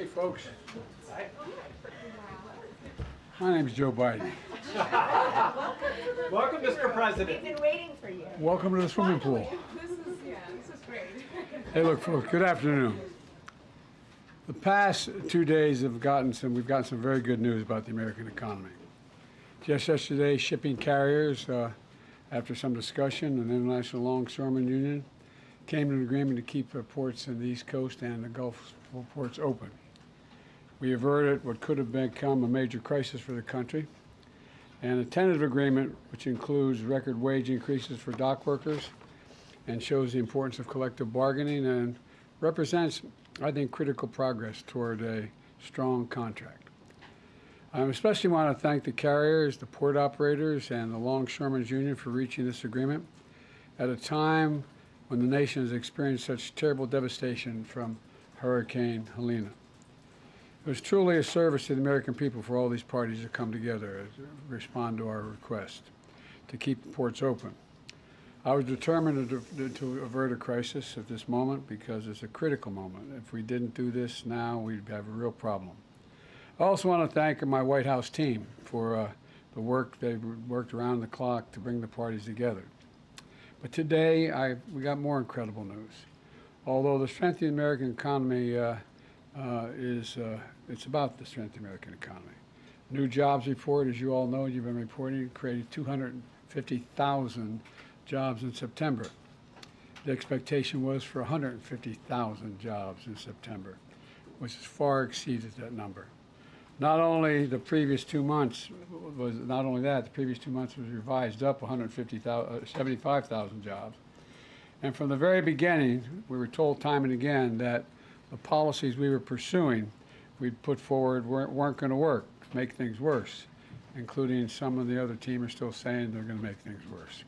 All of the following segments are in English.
Hey, folks. My name's Joe Biden. Welcome, Mr. President. We've been waiting for you. Welcome to the swimming pool. This is great. Hey, look, folks, good afternoon. The past 2 days we've gotten some very good news about the American economy. Just yesterday, shipping carriers, after some discussion, and the International Longshoremen Union came to an agreement to keep the ports in the East Coast and the Gulf ports open. We averted what could have become a major crisis for the country, and a tentative agreement which includes record wage increases for dock workers and shows the importance of collective bargaining and represents, I think, critical progress toward a strong contract. I especially want to thank the carriers, the port operators, and the Longshoremen's Union for reaching this agreement at a time when the nation has experienced such terrible devastation from Hurricane Helene. It was truly a service to the American people for all these parties to come together to respond to our request to keep the ports open. I was determined to avert a crisis at this moment because it's a critical moment. If we didn't do this now, we'd have a real problem. I also want to thank my White House team for the work they've worked around the clock to bring the parties together. But today, we got more incredible news. Although the strength of the American economy it's about the strength of the American economy. New jobs report, as you all know, you've been reporting, created 250,000 jobs in September. The expectation was for 150,000 jobs in September, which has far exceeded that number. Not only the previous 2 months was the previous 2 months was revised up 75,000 jobs. And from the very beginning, we were told time and again that the policies we were pursuing, we'd put forward weren't going to work, make things worse, including some of the other team are still saying they're going to make things worse.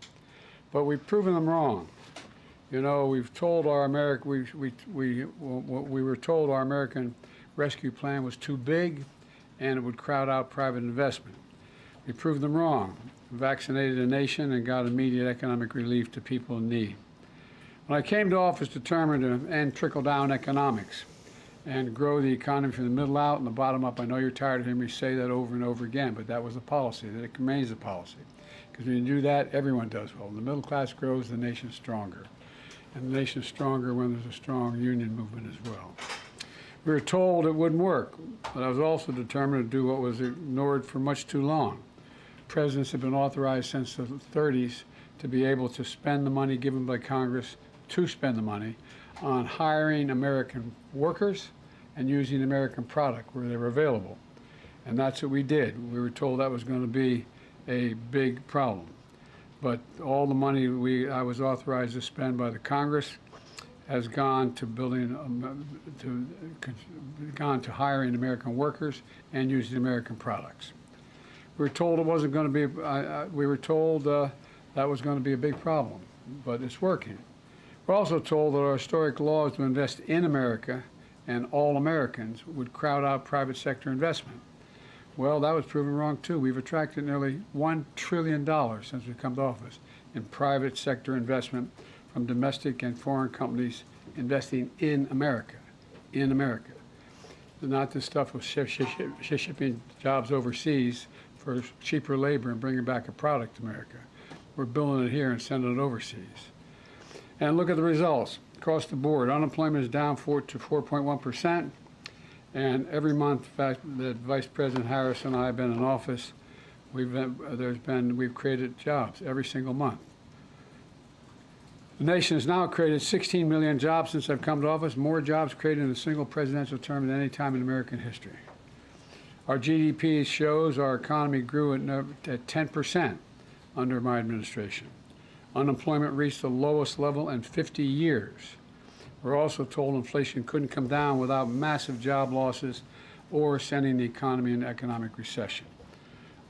But we've proven them wrong. You know, we've told our we were told our American rescue plan was too big and it would crowd out private investment. We proved them wrong, vaccinated a nation and got immediate economic relief to people in need. When I came to office determined to end trickle-down economics and grow the economy from the middle out and the bottom up, I know you're tired of hearing me say that over and over again, but that was the policy, that it remains the policy. Because when you do that, everyone does well. When the middle class grows, the nation's stronger. And the nation's stronger when there's a strong union movement as well. We were told it wouldn't work, but I was also determined to do what was ignored for much too long. Presidents have been authorized since the 30s to be able to spend the money given by Congress to spend the money on hiring American workers and using American product where they were available. And that's what we did. We were told that was going to be a big problem. But all the money I was authorized to spend by the Congress has gone to hiring American workers and using American products. We were told it wasn't going to be, we were told that was going to be a big problem, but it's working. We're also told that our historic laws to invest in America and all Americans would crowd out private sector investment. Well, that was proven wrong too. We've attracted nearly $1 trillion since we've come to office in private sector investment from domestic and foreign companies investing in America, Not this stuff with shipping jobs overseas for cheaper labor and bringing back a product to America. We're building it here and sending it overseas. And look at the results. Across the board, unemployment is down to 4.1%. And every month that Vice President Harris and I have been in office, we've created jobs every single month. The nation has now created 16 million jobs since I've come to office, more jobs created in a single presidential term than any time in American history. Our GDP shows our economy grew at 10% under my administration. Unemployment reached the lowest level in 50 years. We're also told inflation couldn't come down without massive job losses or sending the economy into economic recession.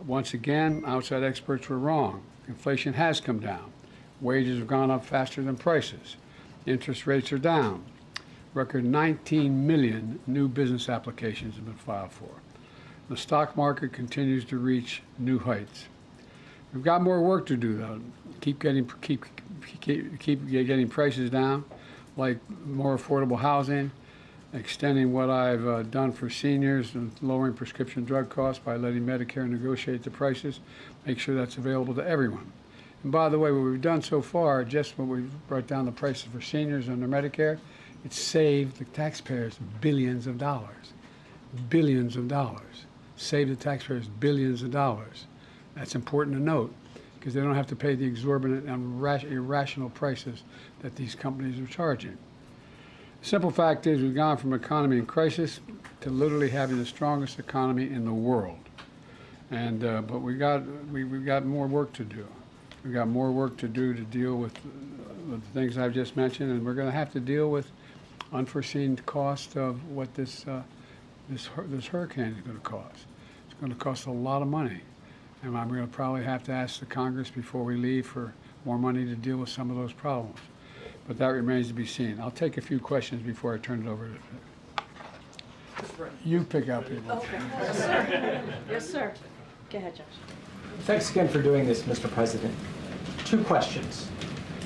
Once again, outside experts were wrong. Inflation has come down. Wages have gone up faster than prices. Interest rates are down. Record 19 million new business applications have been filed for. The stock market continues to reach new heights. We've got more work to do, though. Keep getting prices down, like more affordable housing, extending what I've done for seniors and lowering prescription drug costs by letting Medicare negotiate the prices, make sure that's available to everyone. And by the way, what we've done so far, just when we brought down the prices for seniors under Medicare, it saved the taxpayers billions of dollars. Billions of dollars. Saved the taxpayers billions of dollars. That's important to note, because they don't have to pay the exorbitant and irrational prices that these companies are charging. The simple fact is we've gone from economy in crisis to literally having the strongest economy in the world. And but we've got more work to do. We've got more work to do to deal with the things I've just mentioned, and we're going to have to deal with unforeseen cost of what this hurricane is going to cost. It's going to cost a lot of money, and I'm going to probably have to ask the Congress before we leave for more money to deal with some of those problems. But that remains to be seen. I'll take a few questions before I turn it over to you. Pick out people. Okay. Yes, sir. Yes, sir. Go ahead, Josh. Thanks again for doing this, Mr. President. Two questions.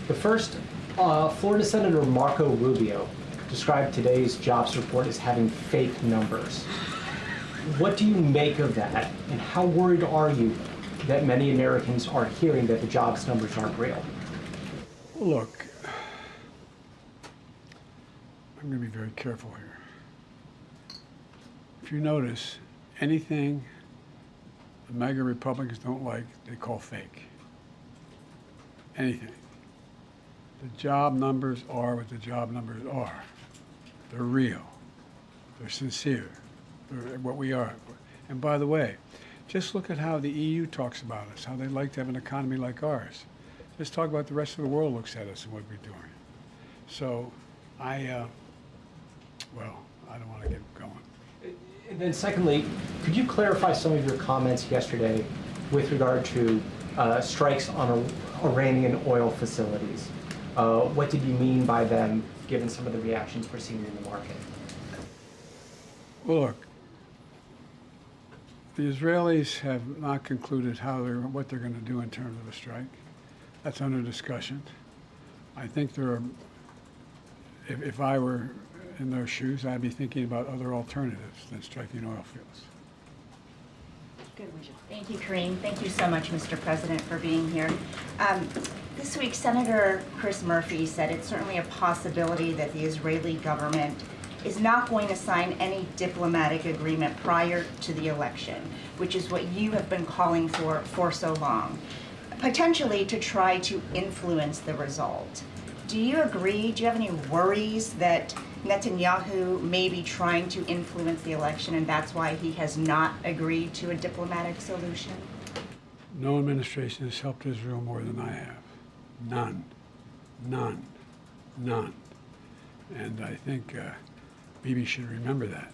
The first, Florida Senator Marco Rubio described today's jobs report as having fake numbers. What do you make of that, and how worried are you that many Americans are hearing that the jobs numbers aren't real? Look, I'm going to be very careful here. If you notice, anything the MAGA Republicans don't like, they call fake. Anything. The job numbers are what the job numbers are. They're real. They're sincere. They're what we are. And by the way, just look at how the EU talks about us, how they like to have an economy like ours. Just talk about the rest of the world looks at us and what we're doing. So well, I don't want to get going. And then secondly, could you clarify some of your comments yesterday with regard to strikes on Iranian oil facilities? What did you mean by them, given some of the reactions we're seeing in the market? Well, look, the Israelis have not concluded what they're going to do in terms of a strike. That's under discussion. I think if I were in their shoes, I'd be thinking about other alternatives than striking oil fields. Good, Wisha. Thank you, Kareem. Thank you so much, Mr. President, for being here. This week, Senator Chris Murphy said it's certainly a possibility that the Israeli government is not going to sign any diplomatic agreement prior to the election, which is what you have been calling for so long, potentially to try to influence the result. Do you agree? Do you have any worries that Netanyahu may be trying to influence the election and that's why he has not agreed to a diplomatic solution? No administration has helped Israel more than I have. None. None. None. And I think Bibi should remember that.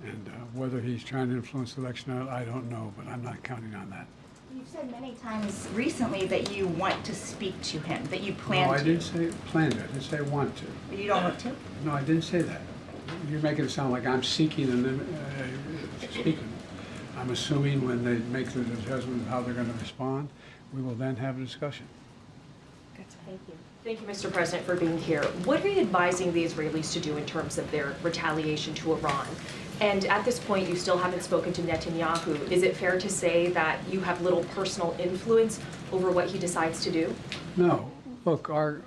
And whether he's trying to influence the election or not, I don't know, but I'm not counting on that. You've said many times recently that you want to speak to him, that you plan to. No, I didn't say plan to. I didn't say want to. You don't want to? No, I didn't say that. You're making it sound like I'm seeking and speaking. I'm assuming when they make the judgment of how they're going to respond, we will then have a discussion. Thank you. Thank you, Mr. President, for being here. What are you advising the Israelis to do in terms of their retaliation to Iran? And at this point, you still haven't spoken to Netanyahu. Is it fair to say that you have little personal influence over what he decides to do? No. Look, our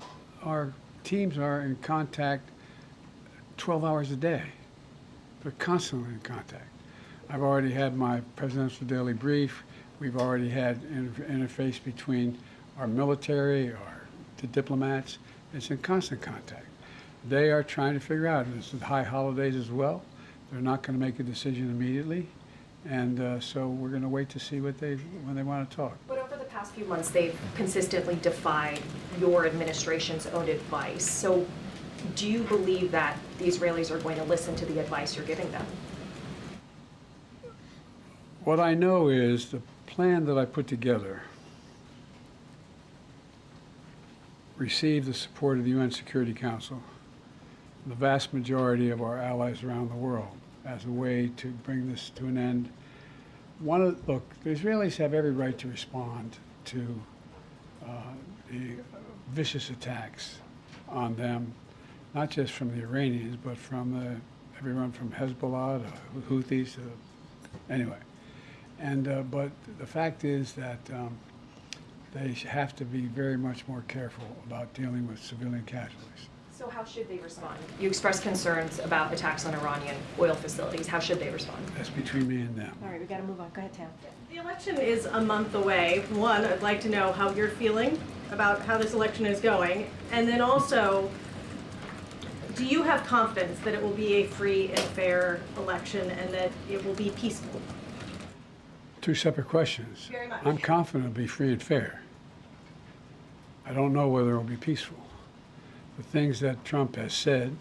teams are in contact 12 hours a day. They're constantly in contact. I've already had my presidential daily brief. We've already had interface between our military, the diplomats. It's in constant contact. They are trying to figure out, and it's the high holidays as well. They're not going to make a decision immediately, and so we're going to wait to see when they want to talk. But over the past few months, they've consistently defied your administration's own advice. So do you believe that the Israelis are going to listen to the advice you're giving them? What I know is the plan that I put together received the support of the UN Security Council, the vast majority of our allies around the world, as a way to bring this to an end. Look, the Israelis have every right to respond to the vicious attacks on them, not just from the Iranians, but from the everyone from Hezbollah to Houthis to, anyway. And, but the fact is that they have to be very much more careful about dealing with civilian casualties. So how should they respond? You expressed concerns about attacks on Iranian oil facilities. How should they respond? That's between me and them. All right, we got to move on. Go ahead, Tam. The election is a month away. One, I'd like to know how you're feeling about how this election is going. And then also, do you have confidence that it will be a free and fair election and that it will be peaceful? Two separate questions. Very much. I'm confident it'll be free and fair. I don't know whether it'll be peaceful. The things that Trump has said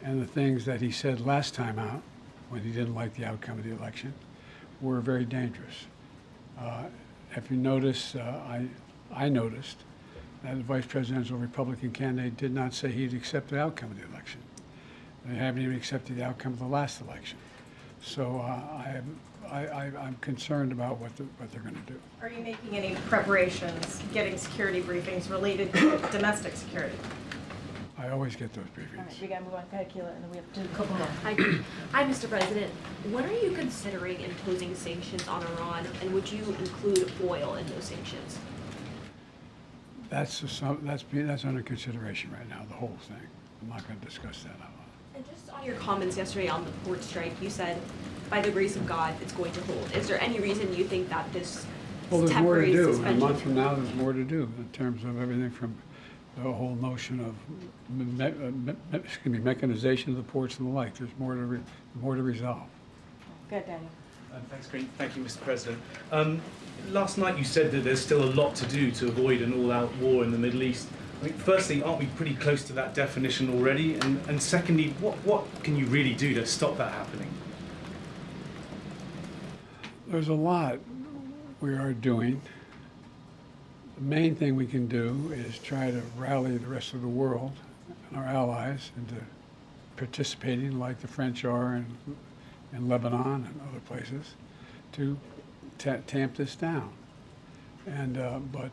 and the things that he said last time out when he didn't like the outcome of the election were very dangerous. If you notice, I noticed that the vice presidential Republican candidate did not say he'd accept the outcome of the election. They haven't even accepted the outcome of the last election. So I'm concerned about what they're going to do. Are you making any preparations, getting security briefings related to domestic security? I always get those All right, briefings. we got to move on. Go ahead, Keila, and then we have to do a couple more. Hi, Mr. President. When are you considering imposing sanctions on Iran, and would you include oil in those sanctions? That's under consideration right now, the whole thing. I'm not going to discuss that out loud. And just on your comments yesterday on the port strike, you said, by the grace of God, it's going to hold. Is there any reason you think that this Well, there's more to temporary do. A suspension? month from now, there's more to do in terms of everything from the whole notion of mechanization of the ports and the like. There's more to resolve. Go ahead, Daniel. Thank you, Mr. President. Last night you said that there's still a lot to do to avoid an all-out war in the Middle East. I mean, firstly, aren't we pretty close to that definition already? And secondly, what can you really do to stop that happening? There's a lot we are doing. The main thing we can do is try to rally the rest of the world and our allies into participating like the French are in Lebanon and other places to tamp this down. And but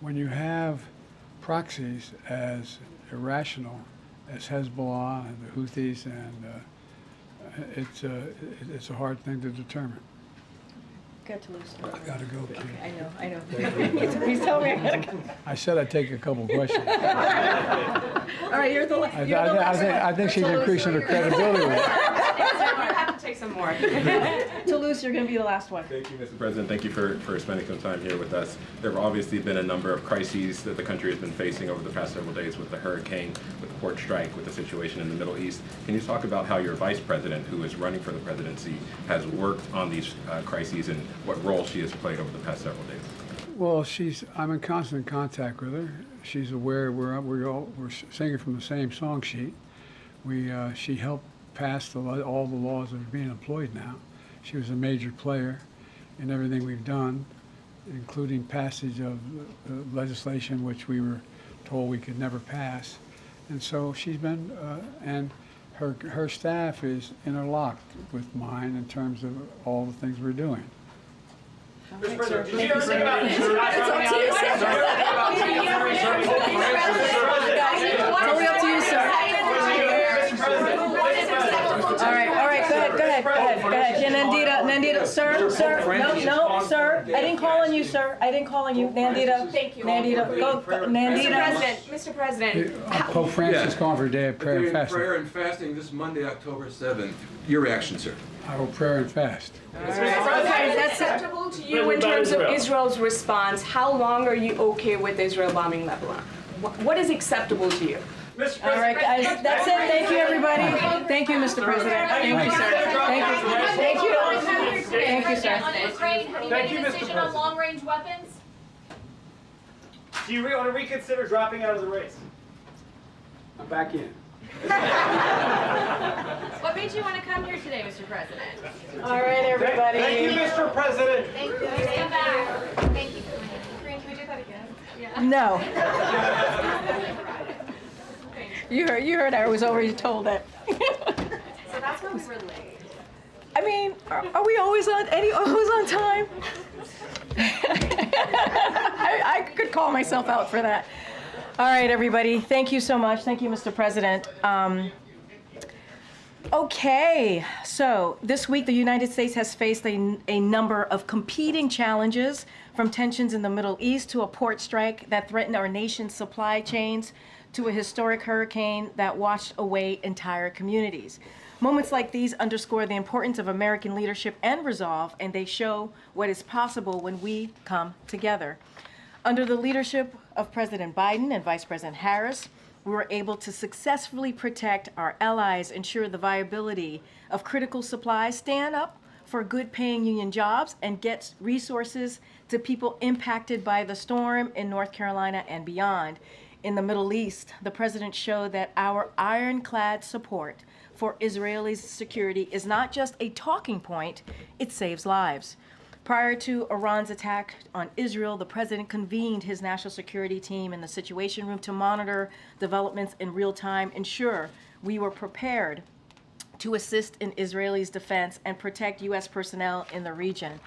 when you have proxies as irrational as Hezbollah and the Houthis, and it's a hard thing to determine. Go to Toulouse. I gotta go, Keith. I know. He's telling me I got to go. I said I'd take a couple questions. All right, you're the last. I think she's increasing her credibility with it. You have to take some more. Toulouse, you're going to be the last one. Thank you, Mr. President. Thank you for spending some time here with us. There have obviously been a number of crises that the country has been facing over the past several days with the hurricane, with the port strike, with the situation in the Middle East. Can you talk about how your vice president, who is running for the presidency, has worked on these crises and what role she has played over the past several days? Well, I'm in constant contact with her. She's aware we're singing from the same song sheet. She helped pass all the laws that are being employed now. She was a major player in everything we've done, including passage of legislation which we were told we could never pass. And so she's been, and her staff is interlocked with mine in terms of all the things we're doing. Mr. President, did you ever think about Totally up to you, sir. All right, go ahead. Yeah, Nandita, sir, no, sir. I didn't call on you, sir. Nandita. Thank you. Nandita, go, Nandita. Mr. President, Pope Francis calling for a day of prayer and Doing fasting. prayer and fasting this Monday, October 7th. Your reaction, sir? I will pray and fast. what is acceptable to you in terms of Israel's response? How long are you okay with Israel bombing Lebanon? What is acceptable to you? All right, guys, that's it. Thank you, everybody. Thank you, Mr. President. Thank you, sir. Thank you, sir. On Ukraine, have you made a decision on long-range weapons? Do you want to reconsider dropping out of the race? I'm back in. What made you want to come here today, Mr. President? All right, everybody. Thank you, Mr. President. Thank you. Please come back. Thank you. Corinne, can we do that again? Yeah. No. You heard I was already told that. So that's why we were late. I mean, are we always on time? I could call myself out for that. All right, everybody. Thank you so much. Thank you, Mr. President. Okay, so this week the United States has faced a number of competing challenges, from tensions in the Middle East to a port strike that threatened our nation's supply chains to a historic hurricane that washed away entire communities. Moments like these underscore the importance of American leadership and resolve, and they show what is possible when we come together. Under the leadership of President Biden and Vice President Harris, we were able to successfully protect our allies, ensure the viability of critical supplies, stand up for good-paying union jobs, and get resources to people impacted by the storm in North Carolina and beyond. In the Middle East, the president showed that our ironclad support for Israelis' security is not just a talking point, it saves lives. Prior to Iran's attack on Israel, the president convened his national security team in the Situation Room to monitor developments in real time, ensure we were prepared to assist in Israelis' defense and protect U.S. personnel in the region.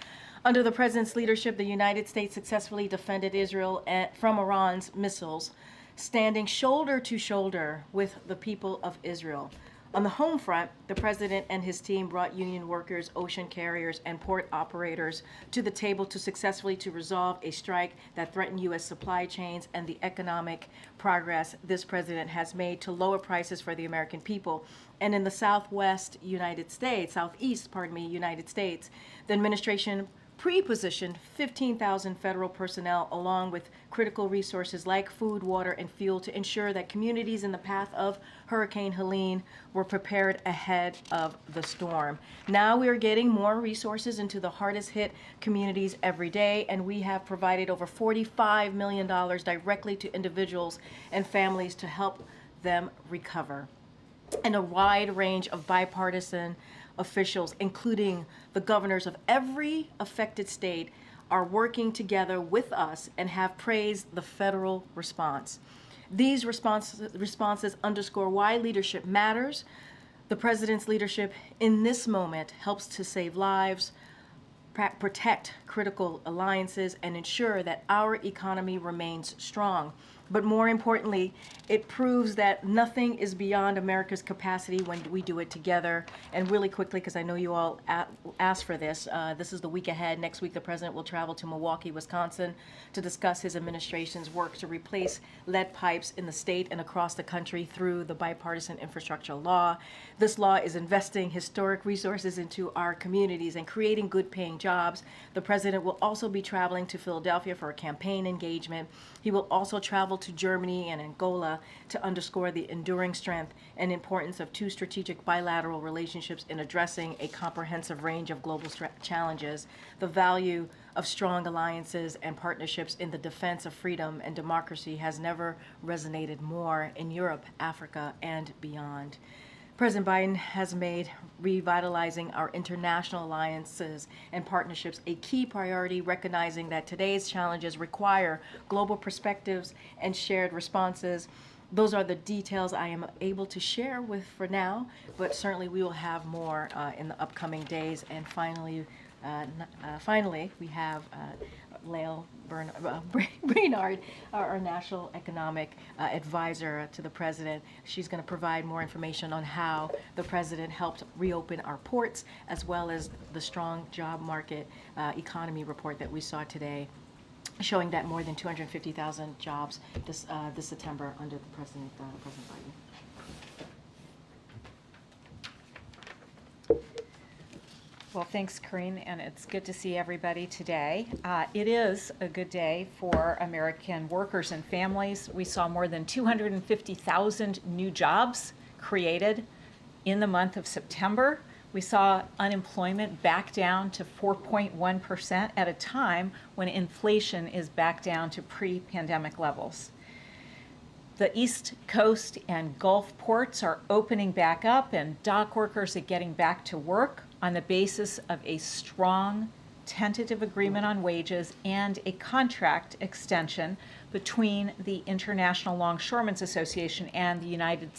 Under the president's leadership, the United States successfully defended Israel from Iran's missiles, standing shoulder to shoulder with the people of Israel. On the home front, the president and his team brought union workers, ocean carriers, and port operators to the table to successfully resolve a strike that threatened U.S. supply chains and the economic progress this president has made to lower prices for the American people. And in the southeast United States, the administration pre-positioned 15,000 federal personnel along with critical resources like food, water, and fuel to ensure that communities in the path of Hurricane Helene were prepared ahead of the storm. Now we are getting more resources into the hardest hit communities every day, and we have provided over $45 million directly to individuals and families to help them recover. And a wide range of bipartisan officials, including the governors of every affected state, are working together with us and have praised the federal response. These responses underscore why leadership matters. The president's leadership in this moment helps to save lives, protect critical alliances, and ensure that our economy remains strong. But more importantly, it proves that nothing is beyond America's capacity when we do it together. And really quickly, because I know you all asked for this, this is the week ahead. Next week, the president will travel to Milwaukee, Wisconsin to discuss his administration's work to replace lead pipes in the state and across the country through the bipartisan infrastructure law. This law is investing historic resources into our communities and creating good-paying jobs. The president will also be traveling to Philadelphia for a campaign engagement. He will also travel to Germany and Angola to underscore the enduring strength and importance of two strategic bilateral relationships in addressing a comprehensive range of global challenges. The value of strong alliances and partnerships in the defense of freedom and democracy has never resonated more in Europe, Africa, and beyond. President Biden has made revitalizing our international alliances and partnerships a key priority, recognizing that today's challenges require global perspectives and shared responses. Those are the details I am able to share with for now, but certainly we will have more in the upcoming days. And finally, we have Lael Brainard, our national economic advisor to the president. She's going to provide more information on how the president helped reopen our ports, as well as the strong job market economy report that we saw today, showing that more than 250,000 jobs this September under the President Biden. Well, thanks, Corinne, and it's good to see everybody today. It is a good day for American workers and families. We saw more than 250,000 new jobs created in the month of September. We saw unemployment back down to 4.1% at a time when inflation is back down to pre-pandemic levels. The East Coast and Gulf ports are opening back up, and dock workers are getting back to work on the basis of a strong tentative agreement on wages and a contract extension between the International Longshoremen's Association and the United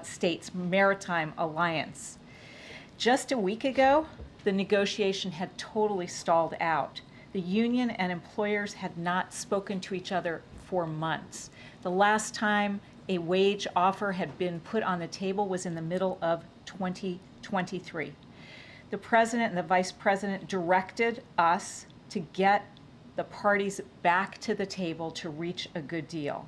States Maritime Alliance. Just a week ago, the negotiation had totally stalled out. The union and employers had not spoken to each other for months. The last time a wage offer had been put on the table was in the middle of 2023. The president and the vice president directed us to get the parties back to the table to reach a good deal.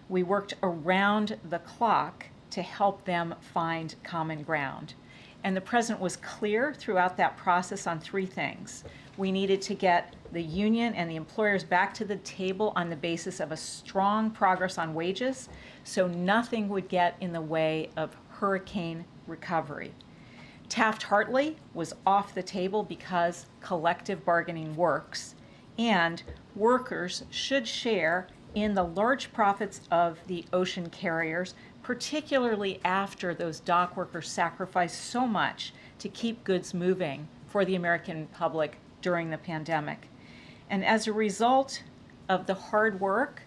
We worked around the clock to help them find common ground. And the president was clear throughout that process on three things. We needed to get the union and the employers back to the table on the basis of a strong progress on wages, so nothing would get in the way of hurricane recovery. Taft-Hartley was off the table because collective bargaining works, and workers should share in the large profits of the ocean carriers, particularly after those dock workers sacrificed so much to keep goods moving for the American public during the pandemic. And as a result of the hard work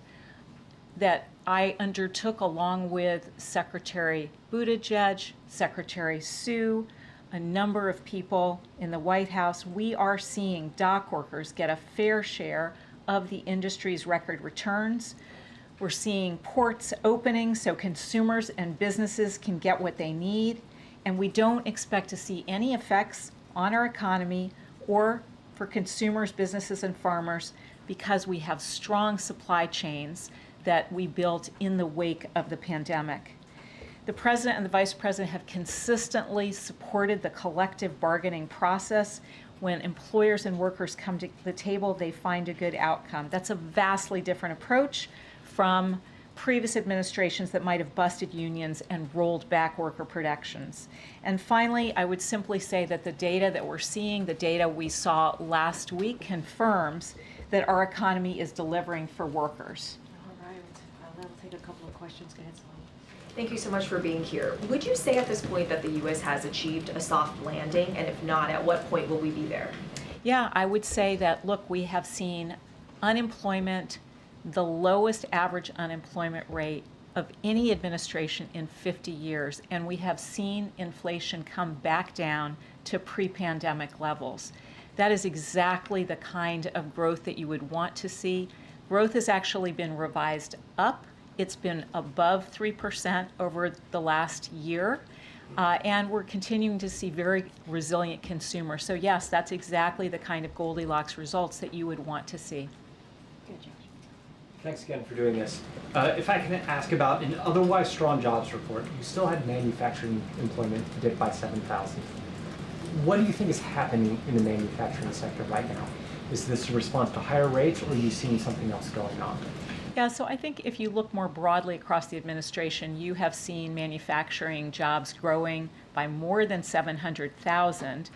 that I undertook along with Secretary Buttigieg, Secretary Sue, a number of people in the White House, we are seeing dock workers get a fair share of the industry's record returns. We're seeing ports opening so consumers and businesses can get what they need, and we don't expect to see any effects on our economy or for consumers, businesses, and farmers because we have strong supply chains that we built in the wake of the pandemic. The president and the vice president have consistently supported the collective bargaining process. When employers and workers come to the table, they find a good outcome. That's a vastly different approach from previous administrations that might have busted unions and rolled back worker protections. And finally, I would simply say that the data that we're seeing, the data we saw last week, confirms that our economy is delivering for workers. All right, that'll take a couple of questions. Go ahead, Salome. Thank you so much for being here. Would you say at this point that the U.S. has achieved a soft landing? And if not, at what point will we be there? Yeah, I would say that, look, we have seen unemployment, the lowest average unemployment rate of any administration in 50 years, and we have seen inflation come back down to pre-pandemic levels. That is exactly the kind of growth that you would want to see. Growth has actually been revised up. It's been above 3% over the last year, and we're continuing to see very resilient consumers. So yes, that's exactly the kind of Goldilocks results that you would want to see. Good, Josh. Thanks again for doing this. If I can ask about an otherwise strong jobs report, you still had manufacturing employment dip by 7,000. What do you think is happening in the manufacturing sector right now? Is this a response to higher rates, or are you seeing something else going on? Yeah, so I think if you look more broadly across the administration, you have seen manufacturing jobs growing by more than 700,000.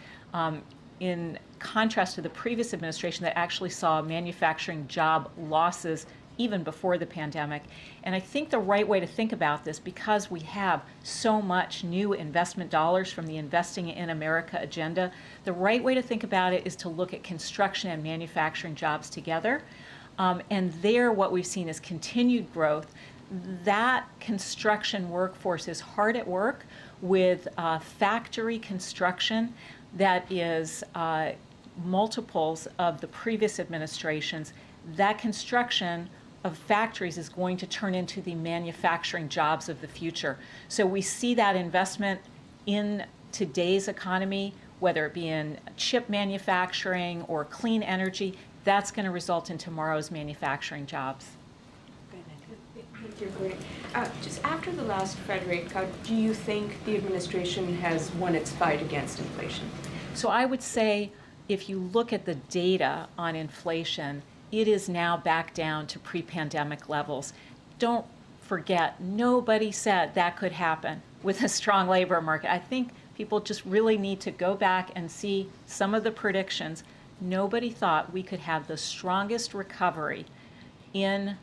In contrast to the previous administration that actually saw manufacturing job losses even before the pandemic. And I think the right way to think about this, because we have so much new investment dollars from the Investing in America agenda, the right way to think about it is to look at construction and manufacturing jobs together. And there what we've seen is continued growth. That construction workforce is hard at work with factory construction that is multiples of the previous administrations. That construction of factories is going to turn into the manufacturing jobs of the future. So we see that investment in today's economy, whether it be in chip manufacturing or clean energy, that's going to result in tomorrow's manufacturing jobs. Thank you, Corinne. Just after the last Fed rate cut, do you think the administration has won its fight against inflation? So I would say if you look at the data on inflation, it is now back down to pre-pandemic levels. Don't forget, nobody said that could happen with a strong labor market. I think people just really need to go back and see some of the predictions. Nobody thought we could have the strongest recovery in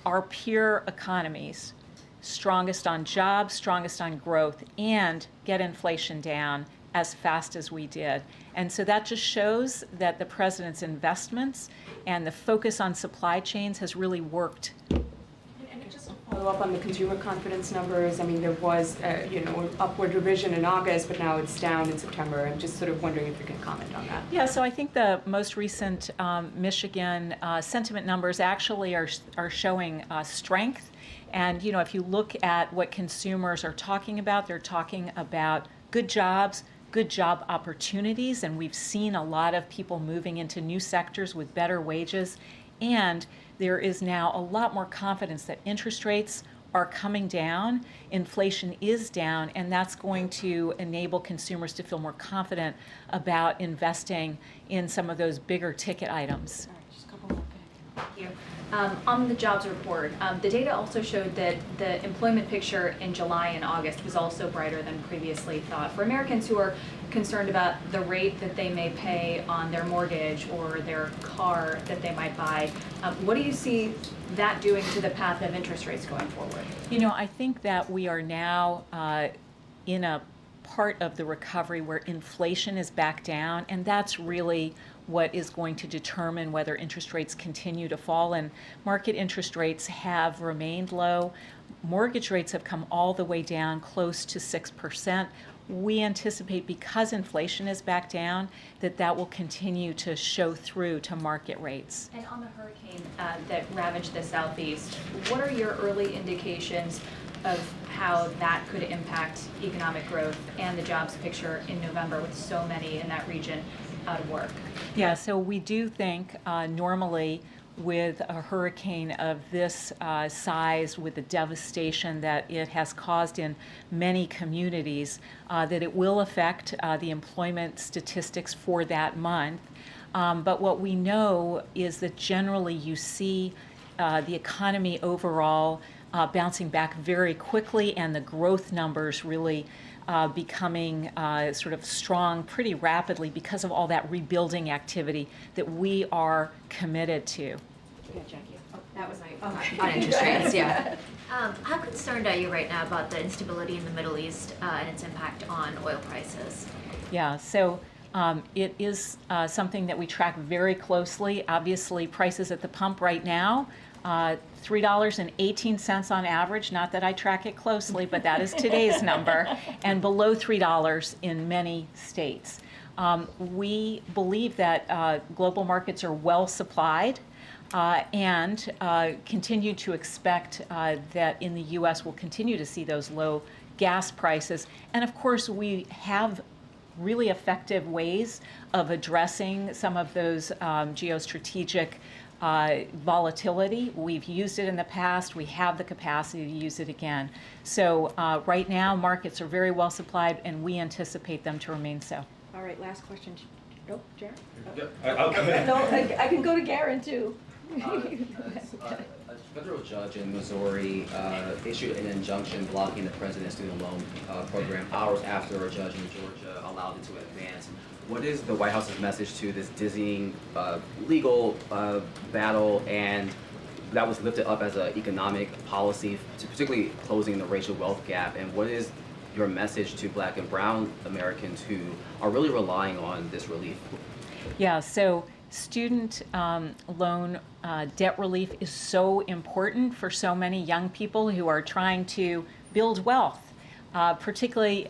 our peer economies, strongest on jobs, strongest on growth, and get inflation down as fast as we did. And so that just shows that the president's investments and the focus on supply chains has really worked. And just to follow up on the consumer confidence numbers, I mean, there was an upward revision in August, but now it's down in September. I'm just sort of wondering if you can comment on that. Yeah, so I think the most recent Michigan sentiment numbers actually are showing strength. And, if you look at what consumers are talking about, they're talking about good jobs, good job opportunities, and we've seen a lot of people moving into new sectors with better wages. And there is now a lot more confidence that interest rates are coming down, inflation is down, and that's going to enable consumers to feel more confident about investing in some of those bigger ticket items. Thank you. On the jobs report, the data also showed that the employment picture in July and August was also brighter than previously thought. For Americans who are concerned about the rate that they may pay on their mortgage or their car that they might buy, what do you see that doing to the path of interest rates going forward? You know, I think that we are now in a part of the recovery where inflation is back down, and that's really what is going to determine whether interest rates continue to fall. And market interest rates have remained low. Mortgage rates have come all the way down close to 6%. We anticipate, because inflation is back down, that that will continue to show through to market rates. And on the hurricane that ravaged the Southeast, what are your early indications of how that could impact economic growth and the jobs picture in November with so many in that region out of work? Yeah, so we do think normally with a hurricane of this size, with the devastation that it has caused in many communities, that it will affect the employment statistics for that month. But what we know is that generally you see the economy overall bouncing back very quickly, and the growth numbers really becoming sort of strong pretty rapidly because of all that rebuilding activity that we are committed to. That was my on interest rates, yeah. How concerned are you right now about the instability in the Middle East and its impact on oil prices? Yeah, so it is something that we track very closely. Obviously, prices at the pump right now, $3.18 on average. Not that I track it closely, but that is today's number, and below $3 in many states. We believe that global markets are well supplied, and continue to expect that in the U.S. we'll continue to see those low gas prices. And of course, we have really effective ways of addressing some of those geostrategic volatility. We've used it in the past. We have the capacity to use it again. So right now, markets are very well supplied, and we anticipate them to remain so. All right, last question. Oh, Jared? I'll come in. No, I can go to Garen, too. A federal judge in Missouri issued an injunction blocking the president's student loan program hours after a judge in Georgia allowed it to advance. What is the White House's message to this dizzying legal battle, and that was lifted up as an economic policy, particularly closing the racial wealth gap? And what is your message to Black and Brown Americans who are really relying on this relief? Yeah, so student loan debt relief is so important for so many young people who are trying to build wealth, particularly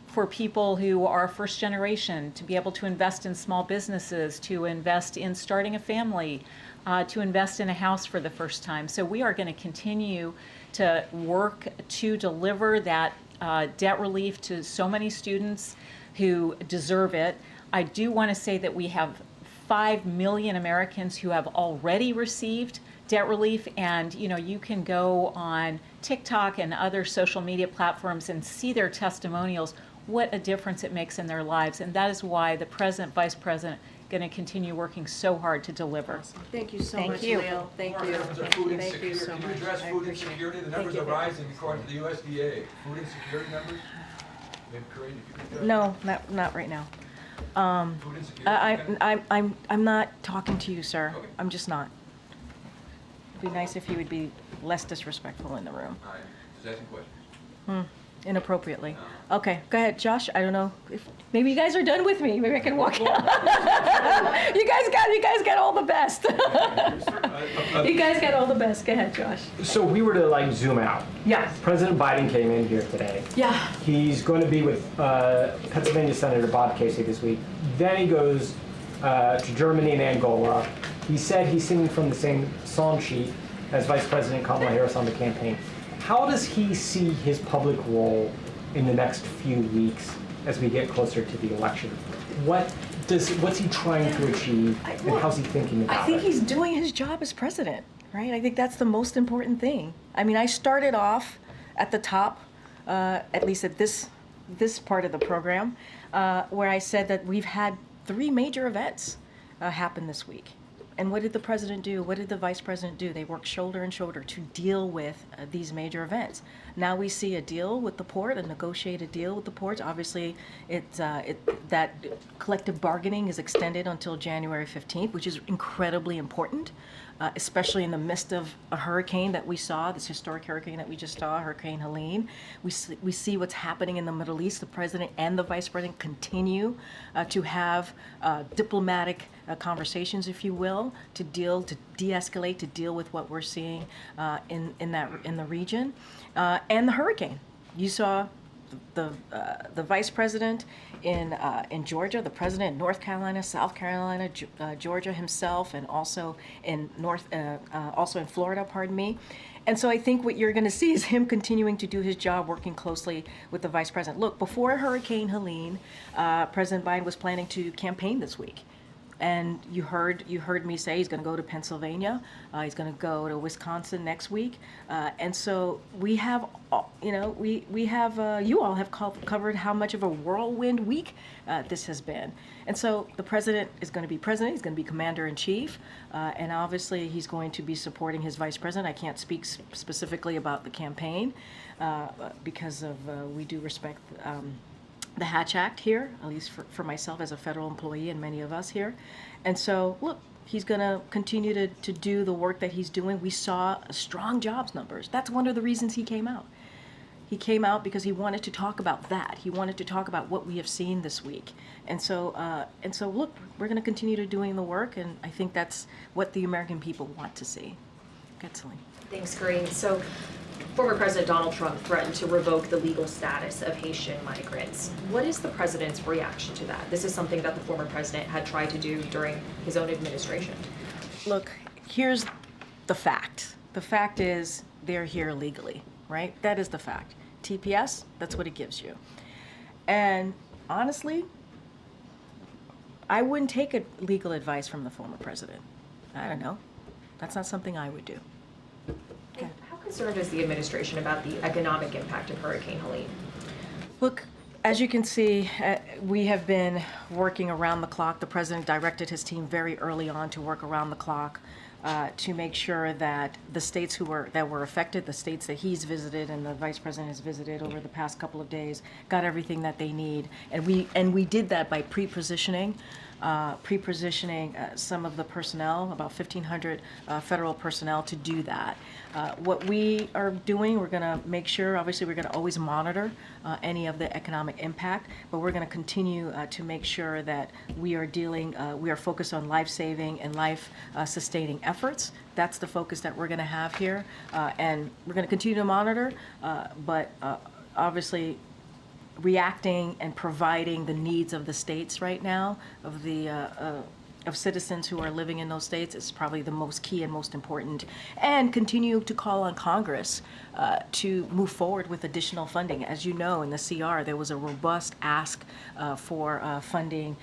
for people who are first generation, to be able to invest in small businesses, to invest in starting a family, to invest in a house for the first time. So we are going to continue to work to deliver that debt relief to so many students who deserve it. I do want to say that we have 5 million Americans who have already received debt relief, and you can go on TikTok and other social media platforms and see their testimonials, what a difference it makes in their lives. And that is why the President, Vice President, going to continue working so hard to deliver. Thank you so Thank much, you. Leo. Thank you. Thank you so much. Can you address I food appreciate it. insecurity? The Thank numbers you. are rising according to the USDA. Food insecurity numbers? Maybe Corinne, if you could, No, not right now. Food insecurity? I'm not talking to you, sir. Okay. I'm just not. It'd be nice if you would be less disrespectful in the room. All right, just asking questions. Inappropriately. Okay, go ahead, Josh. I don't know if maybe you guys are done with me. Maybe I can walk out. You guys got all the best. You guys got all the best. Go ahead, Josh. So we were to zoom out. Yeah. President Biden came in here today. Yeah. He's going to be with Pennsylvania Senator Bob Casey this week. Then he goes to Germany and Angola. He said he's singing from the same song sheet as Vice President Kamala Harris on the campaign. How does he see his public role in the next few weeks as we get closer to the election. What's he trying to achieve, and how's he thinking about it? I think he's doing his job as president, right? I think that's the most important thing. I mean, I started off at the top, at least at this part of the program, where I said that we've had 3 major events happen this week. And what did the president do? What did the vice president do? They worked shoulder and shoulder to deal with these major events. Now we see a deal with the port, a negotiated deal with the ports. Obviously, that collective bargaining is extended until January 15th, which is incredibly important, especially in the midst of a hurricane that we saw, this historic hurricane that we just saw, Hurricane Helene. We see what's happening in the Middle East. The president and the vice president continue to have diplomatic conversations, if you will, to de-escalate, to deal with what we're seeing in the region, and the hurricane. You saw the vice president in Georgia, the president in North Carolina, South Carolina, Georgia himself, and also in Florida, pardon me. And so I think what you're going to see is him continuing to do his job, working closely with the vice president. Look, before Hurricane Helene, President Biden was planning to campaign this week. And you heard me say he's going to go to Pennsylvania. He's going to go to Wisconsin next week. And so we have, you all have covered how much of a whirlwind week this has been. And so the president is going to be president. He's going to be commander in chief. And obviously he's going to be supporting his vice president. I can't speak specifically about the campaign because we do respect the Hatch Act here, at least for myself as a federal employee and many of us here. And so, look, he's going to continue to do the work that he's doing. We saw strong jobs numbers. That's one of the reasons he came out. He came out because he wanted to talk about that. He wanted to talk about what we have seen this week. And so look, we're going to continue to doing the work, and I think that's what the American people want to see. Good, Celine. Thanks, Corinne. So, former President Donald Trump threatened to revoke the legal status of Haitian migrants. What is the president's reaction to that? This is something that the former president had tried to do during his own administration. Look, here's the fact. The fact is they're here legally, right? That is the fact. TPS, that's what it gives you. And honestly, I wouldn't take legal advice from the former president. I don't know. That's not something I would do. Okay. How concerned is the administration about the economic impact of Hurricane Helene? Look, as you can see, we have been working around the clock. The president directed his team very early on to work around the clock to make sure that the states that were affected, the states that he's visited and the vice president has visited over the past couple of days, got everything that they need. And we did that by pre-positioning some of the personnel, about 1,500 federal personnel, to do that. What we are doing, we're going to make sure, obviously we're going to always monitor any of the economic impact, but we're going to continue to make sure that we are focused on life-saving and life-sustaining efforts. That's the focus that we're going to have here, and we're going to continue to monitor, but obviously reacting and providing the needs of the states right now, of citizens who are living in those states, is probably the most key and most important. And continue to call on Congress to move forward with additional funding. As you know, in the CR, there was a robust ask for funding,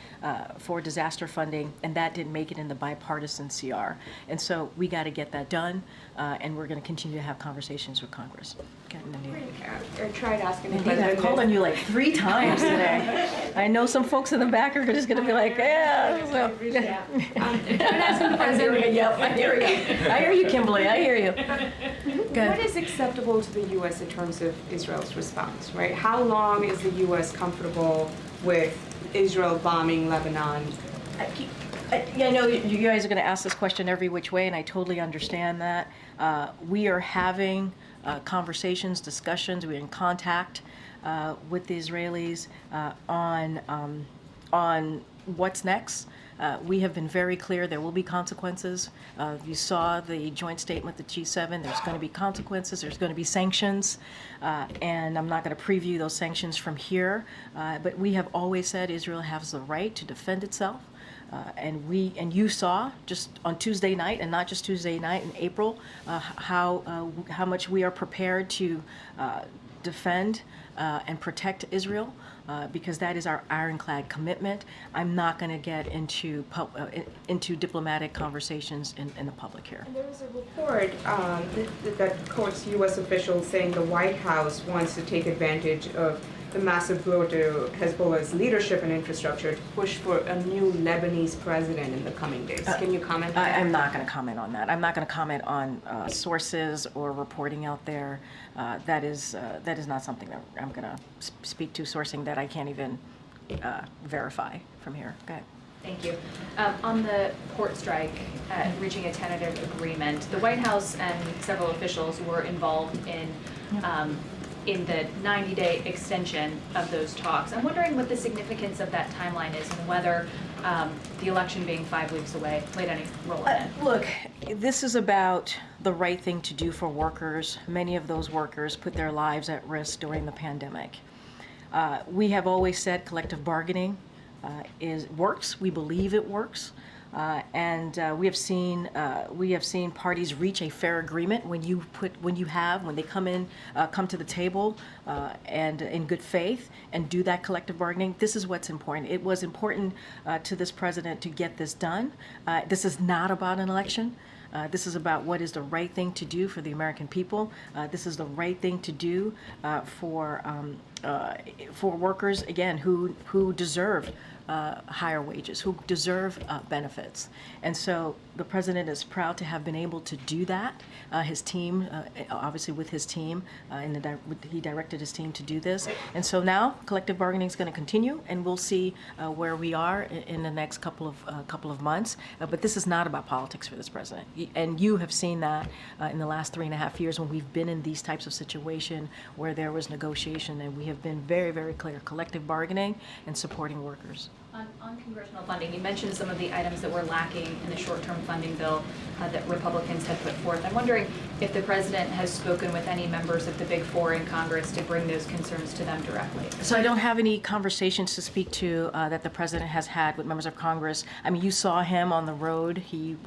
for disaster funding, and that didn't make it in the bipartisan CR. And so we got to get that done, and we're going to continue to have conversations with Congress. I tried asking the Indeed, I called on you like 3 times today. I know some folks in the back are just going to be like, yeah. So. I hear you, Kimberly. I hear you. What is acceptable to the U.S. in terms of Israel's response, right? How long is the U.S. comfortable with Israel bombing Lebanon? I know you guys are going to ask this question every which way, and I totally understand that. We are having conversations, discussions. We're in contact with the Israelis on what's next. We have been very clear there will be consequences. You saw the joint statement, the G7. There's going to be consequences. There's going to be sanctions. And I'm not going to preview those sanctions from here. But we have always said Israel has the right to defend itself. And you saw just on Tuesday night, and not just Tuesday night in April, how much we are prepared to defend and protect Israel, because that is our ironclad commitment. I'm not going to get into diplomatic conversations in the public here. And there was a report that quotes U.S. officials saying the White House wants to take advantage of the massive blow to Hezbollah's leadership and infrastructure to push for a new Lebanese president in the coming days. Can you comment on that? I'm not going to comment on that. I'm not going to comment on sources or reporting out there. That is not something that I'm going to speak to, sourcing that I can't even verify from here. Go ahead. Thank you. On the port strike, reaching a tentative agreement, the White House and several officials were involved in the 90-day extension of those talks. I'm wondering what the significance of that timeline is and whether the election being 5 weeks away played any role in it. Look, this is about the right thing to do for workers. Many of those workers put their lives at risk during the pandemic. We have always said collective bargaining works. We believe it works. And we have seen parties reach a fair agreement when they come to the table and in good faith and do that collective bargaining. This is what's important. It was important to this president to get this done. This is not about an election. This is about what is the right thing to do for the American people. This is the right thing to do for workers, again, who deserve higher wages, who deserve benefits. And so the president is proud to have been able to do that. His team, obviously with his team, he directed his team to do this. And so now collective bargaining is going to continue, and we'll see where we are in the next couple of months. But this is not about politics for this president. And you have seen that in the last 3.5 years when we've been in these types of situations where there was negotiation, and we have been very, very clear, collective bargaining and supporting workers. On congressional funding, you mentioned some of the items that were lacking in the short-term funding bill that Republicans had put forth. I'm wondering if the president has spoken with any members of the Big Four in Congress to bring those concerns to them directly. So I don't have any conversations to speak to that the president has had with members of Congress. I mean, you saw him on the road. You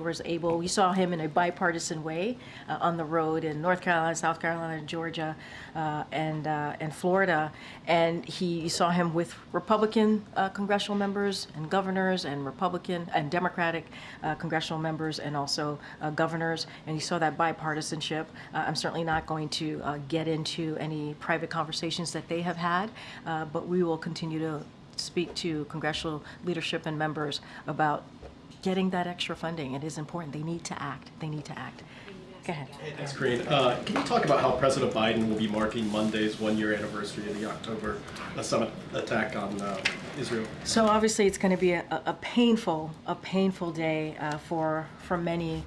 saw him in a bipartisan way on the road in North Carolina, South Carolina, Georgia, and Florida. And you saw him with Republican congressional members and governors and Republican and Democratic congressional members and also governors. And you saw that bipartisanship. I'm certainly not going to get into any private conversations that they have had, but we will continue to speak to congressional leadership and members about getting that extra funding. It is important. They need to act. They need to act. Go ahead. Thanks, Corinne. Can you talk about how President Biden will be marking Monday's one-year anniversary of the October summit attack on Israel? So obviously it's going to be a painful day for many,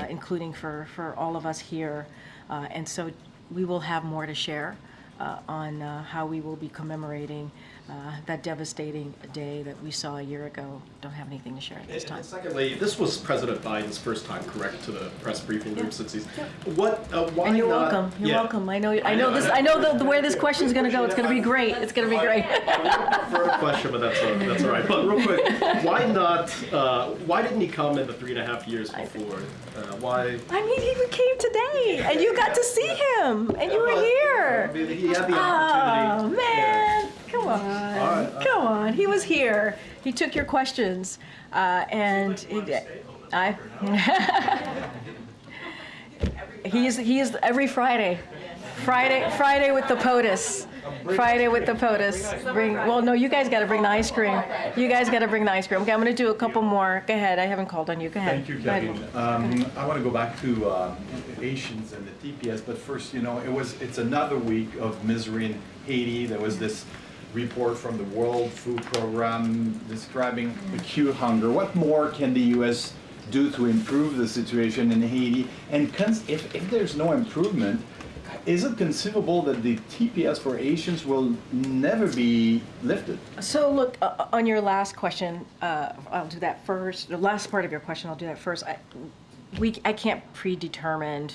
including for all of us here. And so we will have more to share on how we will be commemorating that devastating day that we saw a year ago. Don't have anything to share at this time. And secondly, this was President Biden's first time, correct, to the press briefing room since he's. Why and you're not? welcome. You're welcome. I know this. I know where this question is going to go. It's going to be great. It's going to be great. For a question, but that's all right. But real quick, why not? Why didn't he come in the 3.5 years before? Why? I mean, he came today, and you got to see him, and you were here. He had the opportunity. Oh man. Yeah. Come on, come on. He was here. He took your questions, and he is every Friday. Friday with the POTUS. Friday with the POTUS. No, you guys got to bring the ice cream. You guys got to bring the ice cream. Okay, I'm going to do a couple more. Go ahead. I haven't called on you. Go ahead. Thank you, Kevin. I want to go back to Haitians and the TPS, but first, it's another week of misery in Haiti. There was this report from the World Food Program describing acute hunger. What more can the U.S. do to improve the situation in Haiti? And if there's no improvement, is it conceivable that the TPS for Haitians will never be lifted? So look, on your last question, I'll do that first. The last part of your question, I'll do that first. I can't predetermine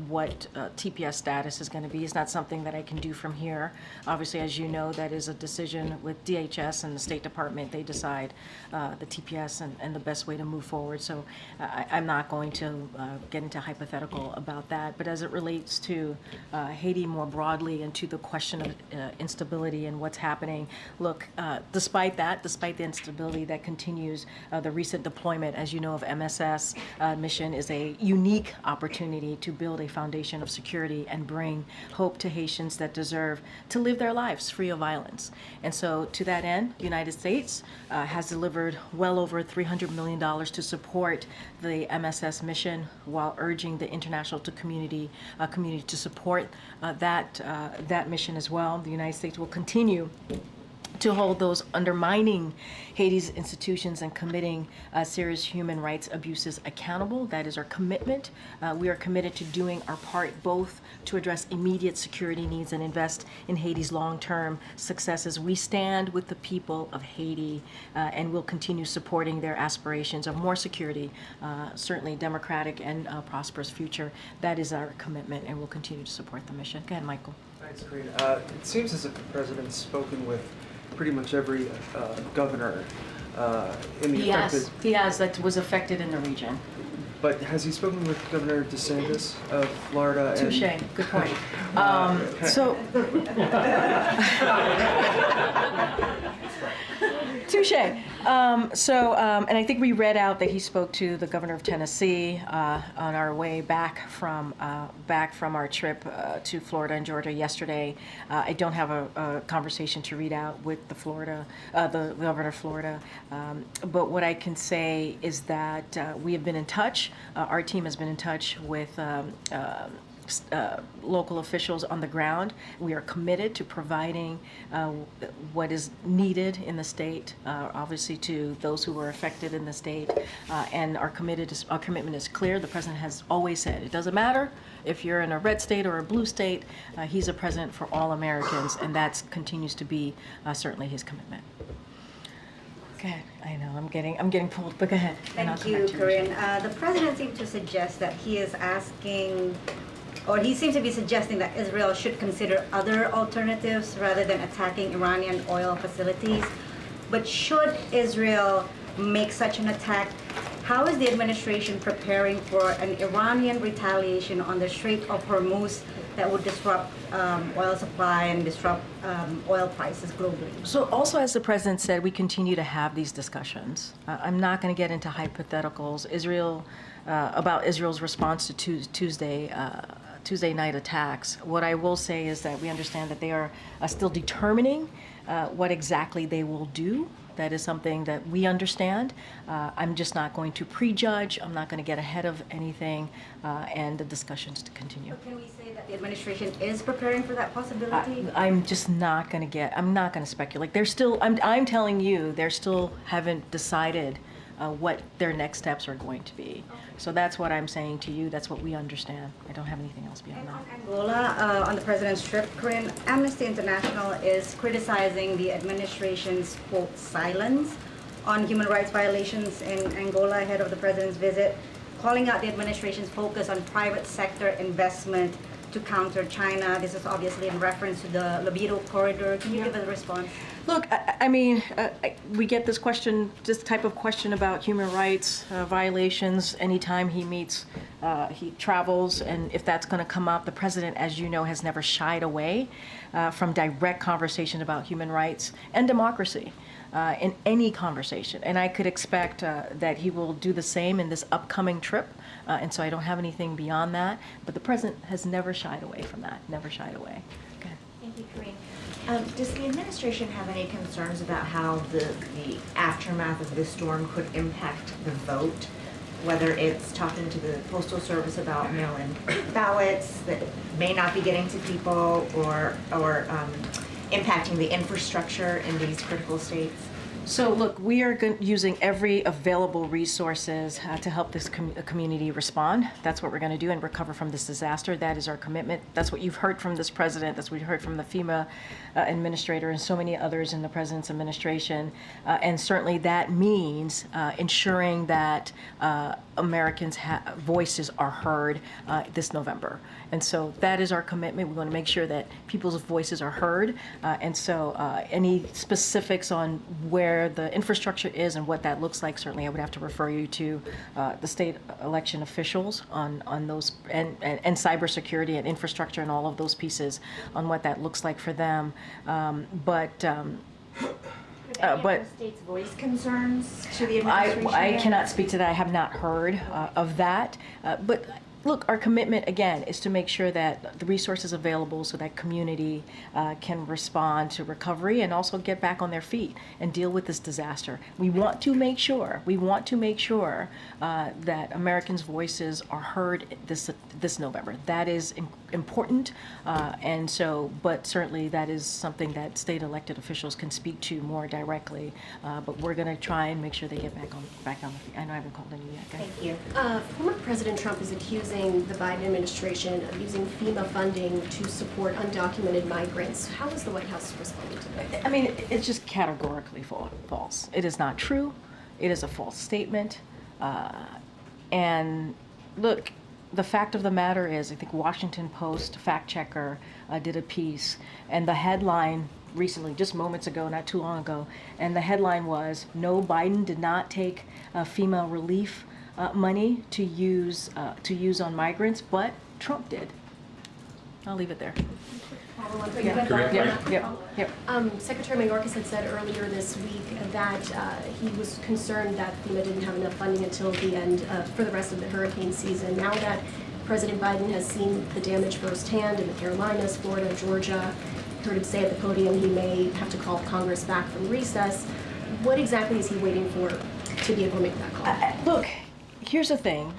what TPS status is going to be. It's not something that I can do from here. Obviously, as you know, that is a decision with DHS and the State Department. They decide the TPS and the best way to move forward. So I'm not going to get into hypothetical about that. But as it relates to Haiti more broadly and to the question of instability and what's happening, look, despite the instability that continues, the recent deployment, as you know, of MSS mission is a unique opportunity to build a foundation of security and bring hope to Haitians that deserve to live their lives free of violence. And so to that end, the United States has delivered well over $300 million to support the MSS mission while urging the international community to support that mission as well. The United States will continue to hold those undermining Haiti's institutions and committing serious human rights abuses accountable. That is our commitment. We are committed to doing our part both to address immediate security needs and invest in Haiti's long-term successes. We stand with the people of Haiti and will continue supporting their aspirations of more security, certainly democratic and prosperous future. That is our commitment, and we'll continue to support the mission. Go ahead, Michael. Thanks, Karine. It seems as if the president's spoken with pretty much every governor in the affected... He has, that was affected in the region. But has he spoken with Governor DeSantis of Florida? Touche, good point. Touche. And I think we read out that he spoke to the governor of Tennessee on our way back from our trip to Florida and Georgia yesterday. I don't have a conversation to read out with the governor of Florida, but what I can say is that we have been in touch. Our team has been in touch with local officials on the ground. We are committed to providing what is needed in the state, obviously to those who were affected in the state, and our commitment is clear. The president has always said it doesn't matter if you're in a red state or a blue state. He's a president for all Americans, and that continues to be certainly his commitment. Go ahead. I know I'm getting pulled, but go ahead. Thank you, Corinne. The president seemed to suggest that he is asking, or he seems to be suggesting that Israel should consider other alternatives rather than attacking Iranian oil facilities. But should Israel make such an attack, how is the administration preparing for an Iranian retaliation on the Strait of Hormuz that would disrupt oil supply and disrupt oil prices globally? So also, as the president said, we continue to have these discussions. I'm not going to get into hypotheticals. About Israel's response to Tuesday night attacks. What I will say is that we understand that they are still determining what exactly they will do. That is something that we understand. I'm just not going to prejudge. I'm not going to get ahead of anything, and the discussions to continue. So can we say that the administration is preparing for that possibility? I'm just not going to I'm not going to speculate. They're still, I'm telling you, they still haven't decided what their next steps are going to be. So that's what I'm saying to you. That's what we understand. I don't have anything else beyond that. Angola, on the president's trip, Corinne, Amnesty International is criticizing the administration's, quote, silence on human rights violations in Angola ahead of the president's visit, calling out the administration's focus on private sector investment to counter China. This is obviously in reference to the Libido corridor. Can you give a response? Look, I mean, we get this type of question about human rights violations anytime he travels, and if that's going to come up. The president, as you know, has never shied away from direct conversation about human rights and democracy in any conversation. And I could expect that he will do the same in this upcoming trip. And so I don't have anything beyond that. But the president has never shied away from that, never shied away. Okay. Thank you, Karine. Does the administration have any concerns about how the aftermath of this storm could impact the vote? Whether it's talking to the Postal Service about mail-in ballots that may not be getting to people, or impacting the infrastructure in these critical states? So look, we are using every available resources to help this community respond. That's what we're going to do and recover from this disaster. That is our commitment. That's what you've heard from this president. That's what you heard from the FEMA administrator and so many others in the president's administration. And certainly that means ensuring that Americans' voices are heard this November. And so that is our commitment. We want to make sure that people's voices are heard. And so any specifics on where the infrastructure is and what that looks like, certainly I would have to refer you to the state election officials on those, and cybersecurity and infrastructure and all of those pieces on what that looks like for them. But the state's voice concerns to the administration? I cannot speak to that. I have not heard of that. But look, our commitment, again, is to make sure that the resources available so that community can respond to recovery and also get back on their feet and deal with this disaster. We want to make sure that Americans' voices are heard this November. That is important, and so, but certainly that is something that state elected officials can speak to more directly. But we're going to try and make sure they get back on the feet. I know I haven't called on you yet. Thank you. Former President Trump is accusing the Biden administration of using FEMA funding to support undocumented migrants. How is the White House responding to that? I mean, it's just categorically false. It is not true. It is a false statement. And look, the fact of the matter is, I think Washington Post fact checker did a piece, and the headline recently, just moments ago, not too long ago, and the headline was, "No, Biden did not take FEMA relief money to use on migrants, but Trump did." I'll leave it there. Secretary Mayorkas had said earlier this week that he was concerned that FEMA didn't have enough funding until the end for the rest of the hurricane season. Now that President Biden has seen the damage firsthand in the Carolinas, Florida, Georgia, heard him say at the podium he may have to call Congress back from recess. What exactly is he waiting for to be able to make that call? Look, here's the thing.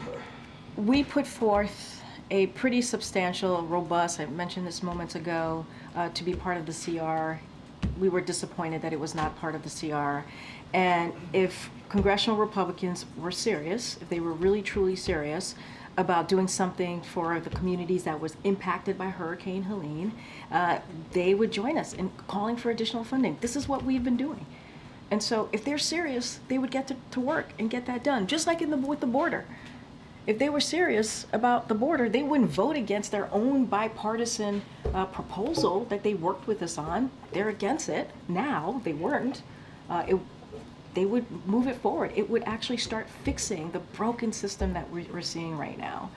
We put forth a pretty substantial, robust, I mentioned this moments ago, to be part of the CR. We were disappointed that it was not part of the CR. And if congressional Republicans were serious, if they were really truly serious about doing something for the communities that was impacted by Hurricane Helene, they would join us in calling for additional funding. This is what we've been doing. And so if they're serious, they would get to work and get that done, just like with the border. If they were serious about the border, they wouldn't vote against their own bipartisan proposal that they worked with us on. They're against it now. They weren't. They would move it forward. It would actually start fixing the broken system that we're seeing right now.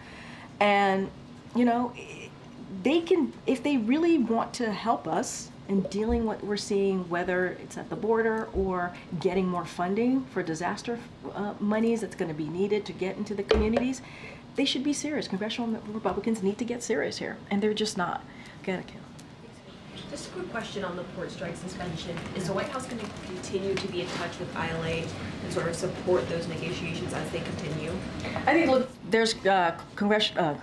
And, you know, they can, if they really want to help us in dealing with what we're seeing, whether it's at the border or getting more funding for disaster monies that's going to be needed to get into the communities, they should be serious. Congressional Republicans need to get serious here, and they're just not. Just a quick question on the port strike suspension. Is the White House going to continue to be in touch with ILA and sort of support those negotiations as they continue? I think, look, there's congressional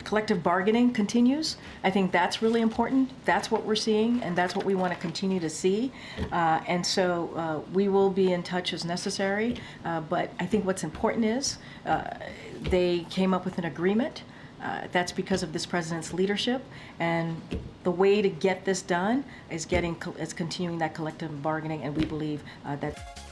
collective bargaining continues. I think that's really important. That's what we're seeing, and that's what we want to continue to see. And so we will be in touch as necessary. But I think what's important is they came up with an agreement. That's because of this president's leadership, and the way to get this done is continuing that collective bargaining, and we believe that